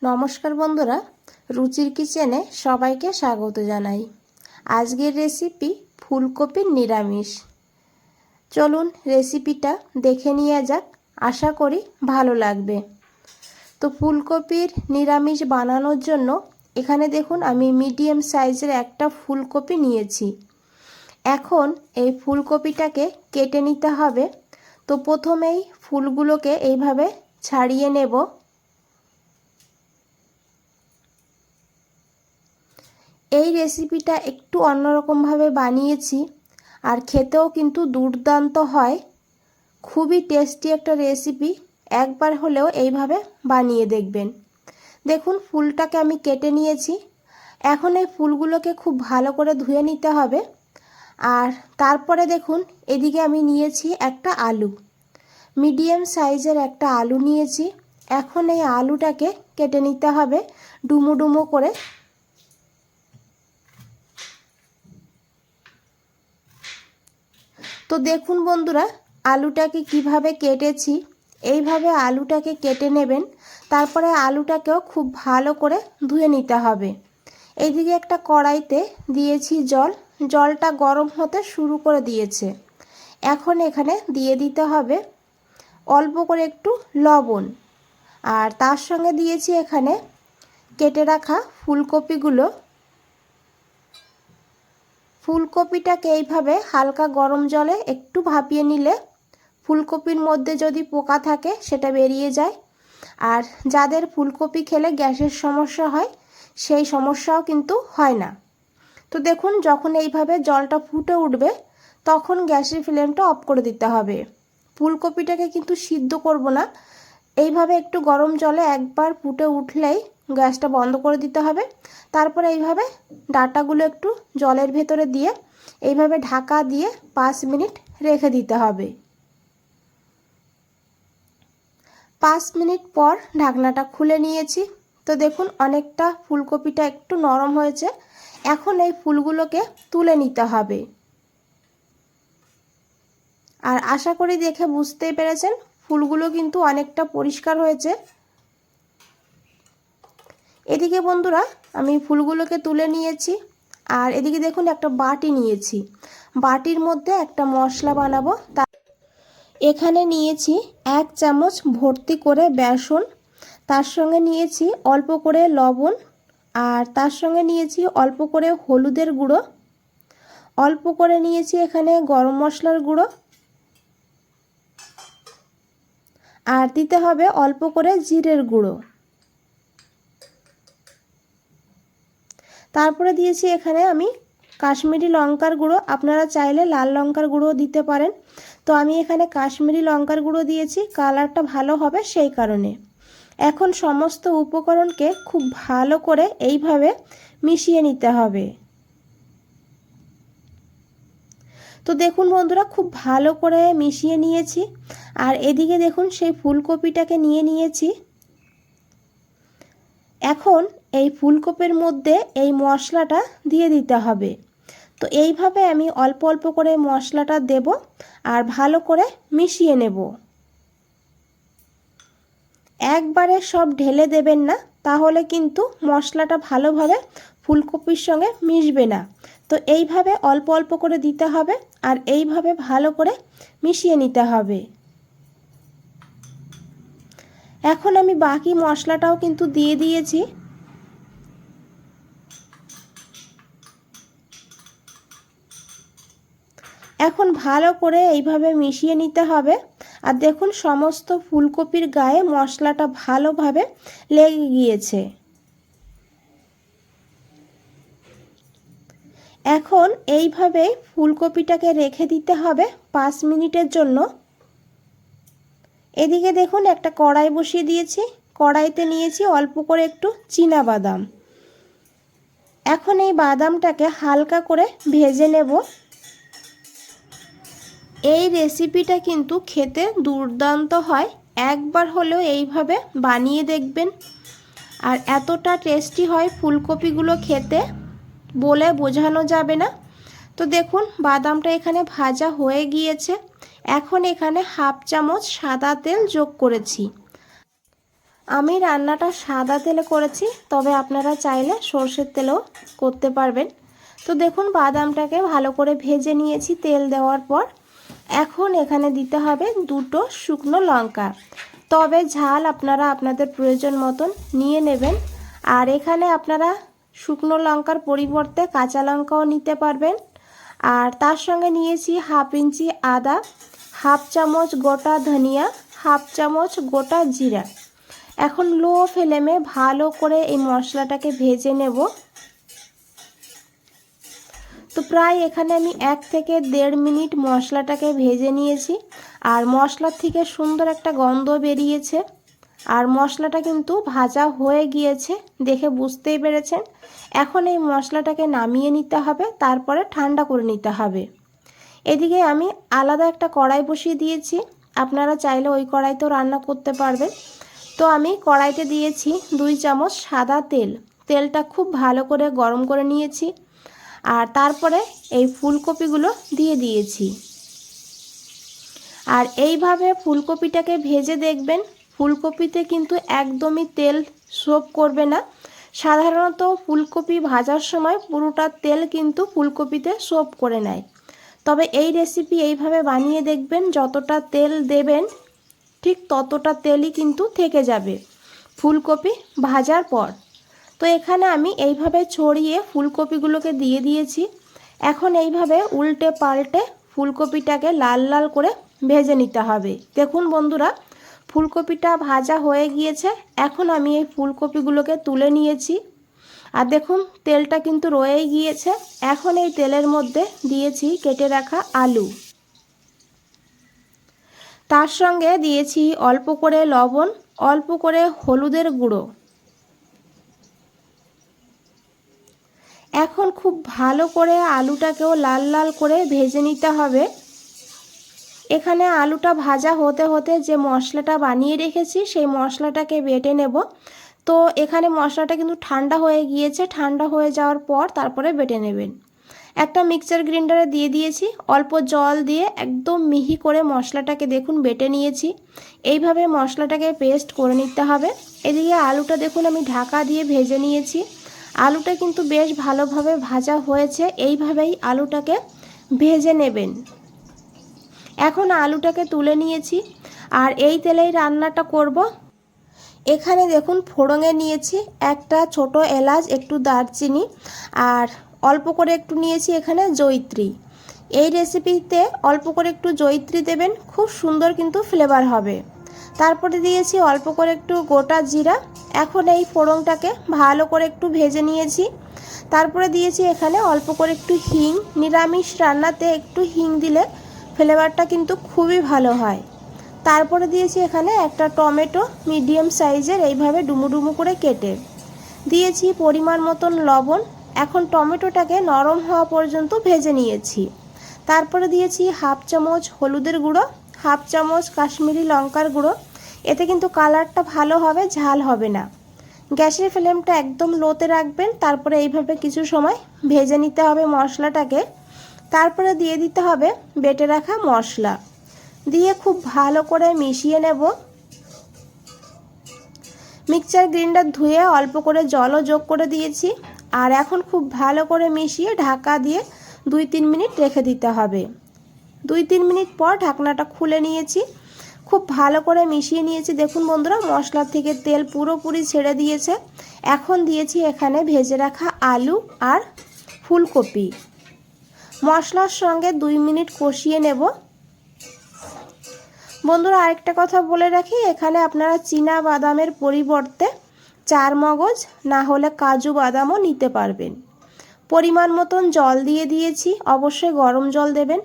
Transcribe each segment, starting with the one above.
নমস্কার বন্ধুরা, রুচির কিচেনে সবাইকে স্বাগত জানাই। আজকের রেসিপি ফুলকপির নিরামিষ। চলুন রেসিপিটা দেখে নিয়ে যাক, আশা করি ভালো লাগবে। তো ফুলকপির নিরামিষ বানানোর জন্য এখানে দেখুন আমি মিডিয়াম সাইজের একটা ফুলকপি নিয়েছি। এখন এই ফুলকপিটাকে কেটে নিতে হবে। তো প্রথমেই ফুলগুলোকে এইভাবে ছাড়িয়ে নেব। এই রেসিপিটা একটু অন্যরকমভাবে বানিয়েছি, আর খেতেও কিন্তু দুর্দান্ত হয়। খুবই টেস্টি একটা রেসিপি, একবার হলেও এইভাবে বানিয়ে দেখবেন। দেখুন ফুলটাকে আমি কেটে নিয়েছি। এখন এই ফুলগুলোকে খুব ভালো করে ধুয়ে নিতে হবে। আর তারপরে দেখুন এদিকে আমি নিয়েছি একটা আলু, মিডিয়াম সাইজের একটা আলু নিয়েছি। এখন এই আলুটাকে কেটে নিতে হবে ডুমো ডুমো করে। তো দেখুন বন্ধুরা, আলুটাকে কিভাবে কেটেছি। এইভাবে আলুটাকে কেটে নেবেন। তারপরে আলুটাকেও খুব ভালো করে ধুয়ে নিতে হবে। এইদিকে একটা কড়াইতে দিয়েছি জল, জলটা গরম হতে শুরু করে দিয়েছে। এখন এখানে দিয়ে দিতে হবে অল্প করে একটু লবণ, আর তার সঙ্গে দিয়েছি এখানে কেটে রাখা ফুলকপিগুলো। ফুলকপিটাকে এইভাবে হালকা গরম জলে একটু ভাপিয়ে নিলে ফুলকপির মধ্যে যদি পোকা থাকে সেটা বেরিয়ে যায়। আর যাদের ফুলকপি খেলে গ্যাসের সমস্যা হয় সেই সমস্যাও কিন্তু হয় না। তো দেখুন যখন এইভাবে জলটা ফুটে উঠবে তখন গ্যাসের ফ্লেমটা অফ করে দিতে হবে। ফুলকপিটাকে কিন্তু সিদ্ধ করব না, এইভাবে একটু গরম জলে একবার ফুটে উঠলেই গ্যাসটা বন্ধ করে দিতে হবে। তারপরে এইভাবে ডাঁটাগুলো একটু জলের ভেতরে দিয়ে এইভাবে ঢাকা দিয়ে 5 মিনিট রেখে দিতে হবে। 5 মিনিট পর ঢাকনাটা খুলে নিয়েছি। তো দেখুন অনেকটা ফুলকপিটা একটু নরম হয়েছে। এখন এই ফুলগুলোকে তুলে নিতে হবে। আর আশা করি দেখে বুঝতেই পেরেছেন ফুলগুলো কিন্তু অনেকটা পরিষ্কার হয়েছে। এদিকে বন্ধুরা আমি ফুলগুলোকে তুলে নিয়েছি। আর এদিকে দেখুন একটা বাটি নিয়েছি, বাটির মধ্যে একটা মশলা বানাবো। এখানে নিয়েছি 1 চামচ ভর্তি করে বেসন, তার সঙ্গে নিয়েছি অল্প করে লবণ, আর তার সঙ্গে নিয়েছি অল্প করে হলুদের গুঁড়ো, অল্প করে নিয়েছি এখানে গরম মশলার গুঁড়ো, আর দিতে হবে অল্প করে জিরের গুঁড়ো। তারপরে দিয়েছি এখানে আমি কাশ্মীরি লঙ্কার গুঁড়ো, আপনারা চাইলে লাল লঙ্কার গুঁড়ো দিতে পারেন। তো আমি এখানে কাশ্মীরি লঙ্কার গুঁড়ো দিয়েছি, কালারটা ভালো হবে সেই কারণে। এখন সমস্ত উপকরণকে খুব ভালো করে এইভাবে মিশিয়ে নিতে হবে। তো দেখুন বন্ধুরা খুব ভালো করে মিশিয়ে নিয়েছি। আর এদিকে দেখুন সেই ফুলকপিটাকে নিয়ে নিয়েছি। এখন এই ফুলকপির মধ্যে এই মশলাটা দিয়ে দিতে হবে। তো এইভাবে আমি অল্প অল্প করে মশলাটা দেব আর ভালো করে মিশিয়ে নেব। একবারে সব ঢেলে দেবেন না, তাহলে কিন্তু মশলাটা ভালোভাবে ফুলকপির সঙ্গে মিশবে না। তো এইভাবে অল্প অল্প করে দিতে হবে আর এইভাবে ভালো করে মিশিয়ে নিতে হবে। এখন আমি বাকি মশলাটাও কিন্তু দিয়ে দিয়েছি। এখন ভালো করে এইভাবে মিশিয়ে নিতে হবে। আর দেখুন সমস্ত ফুলকপির গায়ে মশলাটা ভালোভাবে লেগে গিয়েছে। এখন এইভাবে ফুলকপিটাকে রেখে দিতে হবে 5 মিনিটের জন্য। এদিকে দেখুন একটা কড়াই বসিয়ে দিয়েছি, কড়াইতে নিয়েছি অল্প করে একটু চীনা বাদাম। এখন এই বাদামটাকে হালকা করে ভেজে নেব। এই রেসিপিটা কিন্তু খেতে দুর্দান্ত হয়, একবার হলেও এইভাবে বানিয়ে দেখবেন। আর এতটা টেস্টি হয় ফুলকপিগুলো খেতে, বলে বোঝানো যাবে না। তো দেখুন বাদামটা এখানে ভাজা হয়ে গিয়েছে। এখন এখানে 1/2 চামচ সাদা তেল যোগ করেছি। আমি রান্নাটা সাদা তেলে করেছি, তবে আপনারা চাইলে সর্ষের তেলেও করতে পারবেন। তো দেখুন বাদামটাকে ভালো করে ভেজে নিয়েছি তেল দেওয়ার পর। এখন এখানে দিতে হবে দুটো শুকনো লঙ্কা, তবে ঝাল আপনারা আপনাদের প্রয়োজন মতন নিয়ে নেবেন। আর এখানে আপনারা শুকনো লঙ্কার পরিবর্তে কাঁচা লঙ্কাও নিতে পারবেন। আর তার সঙ্গে নিয়েছি 1/2 ইঞ্চি আদা, 1/2 চামচ গোটা ধনিয়া, 1/2 চামচ গোটা জিরা। এখন লো ফ্লেমে ভালো করে এই মশলাটাকে ভেজে নেব। তো প্রায় এখানে আমি 1 থেকে 1.5 মিনিট মশলাটাকে ভেজে নিয়েছি। আর মশলার থেকে সুন্দর একটা গন্ধ বেরিয়েছে। আর মশলাটা কিন্তু ভাজা হয়ে গিয়েছে, দেখে বুঝতেই পেরেছেন। এখন এই মশলাটাকে নামিয়ে নিতে হবে, তারপরে ঠান্ডা করে নিতে হবে। এদিকে আমি আলাদা একটা কড়াই বসিয়ে দিয়েছি, আপনারা চাইলে ওই কড়াইতেও রান্না করতে পারবেন। তো আমি কড়াইতে দিয়েছি 2 চামচ সাদা তেল। তেলটা খুব ভালো করে গরম করে নিয়েছি। আর তারপরে এই ফুলকপিগুলো দিয়ে দিয়েছি। আর এইভাবে ফুলকপিটাকে ভেজে দেখবেন, ফুলকপিতে কিন্তু একদমই তেল সোপ করবে না। সাধারণত ফুলকপি ভাজার সময় পুরোটা তেল কিন্তু ফুলকপিতে সোপ করে নেয়। তবে এই রেসিপি এইভাবে বানিয়ে দেখবেন, যতটা তেল দেবেন ঠিক ততটা তেলই কিন্তু থেকে যাবে ফুলকপি ভাজার পর। তো এখানে আমি এইভাবে ছড়িয়ে ফুলকপিগুলোকে দিয়ে দিয়েছি। এখন এইভাবে উল্টে পাল্টে ফুলকপিটাকে লাল লাল করে ভেজে নিতে হবে। দেখুন বন্ধুরা, ফুলকপিটা ভাজা হয়ে গিয়েছে। এখন আমি এই ফুলকপিগুলোকে তুলে নিয়েছি। আর দেখুন তেলটা কিন্তু রয়েই গিয়েছে। এখন এই তেলের মধ্যে দিয়েছি কেটে রাখা আলু, তার সঙ্গে দিয়েছি অল্প করে লবণ, অল্প করে হলুদের গুঁড়ো। এখন খুব ভালো করে আলুটাকেও লাল লাল করে ভেজে নিতে হবে। এখানে আলুটা ভাজা হতে হতে যে মশলাটা বানিয়ে রেখেছি সেই মশলাটাকে বেটে নেব। তো এখানে মশলাটা কিন্তু ঠান্ডা হয়ে গিয়েছে, ঠান্ডা হয়ে যাওয়ার পর তারপরে বেটে নেবেন। একটা মিক্সচার গ্রাইন্ডারে দিয়ে দিয়েছি, অল্প জল দিয়ে একদম মিহি করে মশলাটাকে দেখুন বেটে নিয়েছি। এইভাবে মশলাটাকে পেস্ট করে নিতে হবে। এদিকে আলুটা দেখুন আমি ঢাকা দিয়ে ভেজে নিয়েছি। আলুটা কিন্তু বেশ ভালোভাবে ভাজা হয়েছে। এইভাবেই আলুটাকে ভেজে নেবেন। এখন আলুটাকে তুলে নিয়েছি আর এই তেলেই রান্নাটা করব। এখানে দেখুন ফোড়নে নিয়েছি একটা ছোট এলাচ, একটু দারচিনি আর অল্প করে একটু নিয়েছি এখানে জয়িত্রী। এই রেসিপিতে অল্প করে একটু জয়িত্রী দেবেন, খুব সুন্দর কিন্তু ফ্লেভার হবে। তারপরে দিয়েছি অল্প করে একটু গোটা জিরা। এখন এই ফোড়নটাকে ভালো করে একটু ভেজে নিয়েছি। তারপরে দিয়েছি এখানে অল্প করে একটু হিং। নিরামিষ রান্নাতে একটু হিং দিলে ফ্লেভারটা কিন্তু খুবই ভালো হয়। তারপরে দিয়েছি এখানে একটা টমেটো মিডিয়াম সাইজের, এইভাবে ডুমু ডুমু করে কেটে দিয়েছি পরিমাণ মতন লবণ। এখন টমেটোটাকে নরম হওয়া পর্যন্ত ভেজে নিয়েছি। তারপরে দিয়েছি 1/2 চামচ হলুদের গুঁড়ো, 1/2 চামচ কাশ্মীরি লঙ্কার গুঁড়ো। এতে কিন্তু কালারটা ভালো হবে, ঝাল হবে না। গ্যাসের ফ্লেমটা একদম লোতে রাখবেন। তারপরে এইভাবে কিছু সময় ভেজে নিতে হবে মশলাটাকে। তারপরে দিয়ে দিতে হবে বেটে রাখা মশলা, দিয়ে খুব ভালো করে মিশিয়ে নেব। মিক্সচার গ্রাইন্ডার ধুয়ে অল্প করে জলও যোগ করে দিয়েছি। আর এখন খুব ভালো করে মিশিয়ে ঢাকা দিয়ে 2-3 মিনিট রেখে দিতে হবে। 2-3 মিনিট পর ঢাকনাটা খুলে নিয়েছি। খুব ভালো করে মিশিয়ে নিয়েছি। দেখুন বন্ধুরা, মশলা থেকে তেল পুরোপুরি ছেড়ে দিয়েছে। এখন দিয়েছি এখানে ভেজে রাখা আলু আর ফুলকপি। মশলার সঙ্গে 2 মিনিট কষিয়ে নেব। বন্ধুরা আরেকটা কথা বলে রাখি, এখানে আপনারা চীনা বাদামের পরিবর্তে চারমগজ না হলে কাজু বাদামও নিতে পারবেন। পরিমাণ মতন জল দিয়ে দিয়েছি, অবশ্যই গরম জল দেবেন।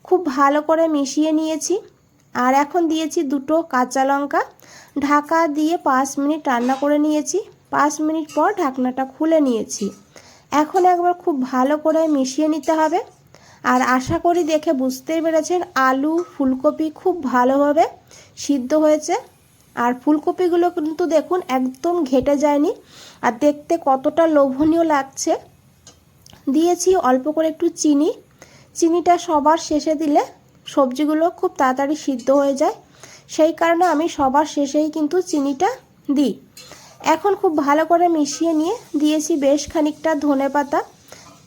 খুব ভালো করে মিশিয়ে নিয়েছি। আর এখন দিয়েছি 2টো কাঁচা লঙ্কা। ঢাকা দিয়ে 5 মিনিট রান্না করে নিয়েছি। 5 মিনিট পর ঢাকনাটা খুলে নিয়েছি। এখন একবার খুব ভালো করে মিশিয়ে নিতে হবে। আর আশা করি দেখে বুঝতেই পেরেছেন আলু ফুলকপি খুব ভালোভাবে সিদ্ধ হয়েছে। আর ফুলকপিগুলো কিন্তু দেখুন একদম ঘেটে যায়নি, আর দেখতে কতটা লোভনীয় লাগছে। দিয়েছি অল্প করে একটু চিনি। চিনিটা সবার শেষে দিলে সবজিগুলো খুব তাড়াতাড়ি সিদ্ধ হয়ে যায়, সেই কারণে আমি সবার শেষেই কিন্তু চিনিটা দিই। এখন খুব ভালো করে মিশিয়ে নিয়ে দিয়েছি বেশ খানিকটা ধনেপাতা,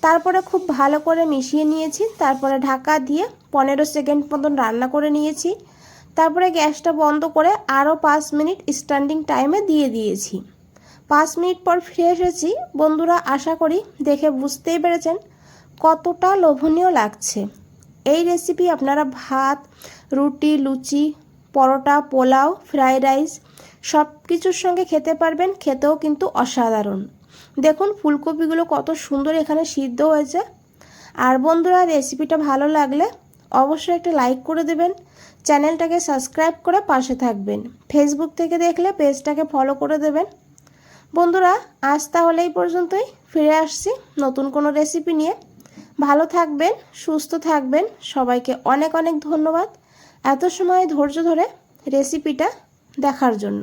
তারপরে খুব ভালো করে মিশিয়ে নিয়েছি। তারপরে ঢাকা দিয়ে 15 সেকেন্ড মতন রান্না করে নিয়েছি। তারপরে গ্যাসটা বন্ধ করে আরও 5 মিনিট স্ট্যান্ডিং টাইমে দিয়ে দিয়েছি। 5 মিনিট পর ফিরে এসেছি। বন্ধুরা, আশা করি দেখে বুঝতেই পেরেছেন কতটা লোভনীয় লাগছে। এই রেসিপি আপনারা ভাত, রুটি, লুচি, পরোটা, পোলাও, ফ্রাইড রাইস সব কিছুর সঙ্গে খেতে পারবেন। খেতেও কিন্তু অসাধারণ। দেখুন ফুলকপিগুলো কত সুন্দর এখানে সিদ্ধ হয়েছে। আর বন্ধুরা, রেসিপিটা ভালো লাগলে অবশ্যই একটা লাইক করে দেবেন, চ্যানেলটাকে সাবস্ক্রাইব করে পাশে থাকবেন। ফেসবুক থেকে দেখলে পেজটাকে ফলো করে দেবেন। বন্ধুরা, আজ তাহলে এই পর্যন্তই। ফিরে আসছি নতুন কোনো রেসিপি নিয়ে। ভালো থাকবেন, সুস্থ থাকবেন। সবাইকে অনেক অনেক ধন্যবাদ এত সময় ধৈর্য ধরে রেসিপিটা দেখার জন্য।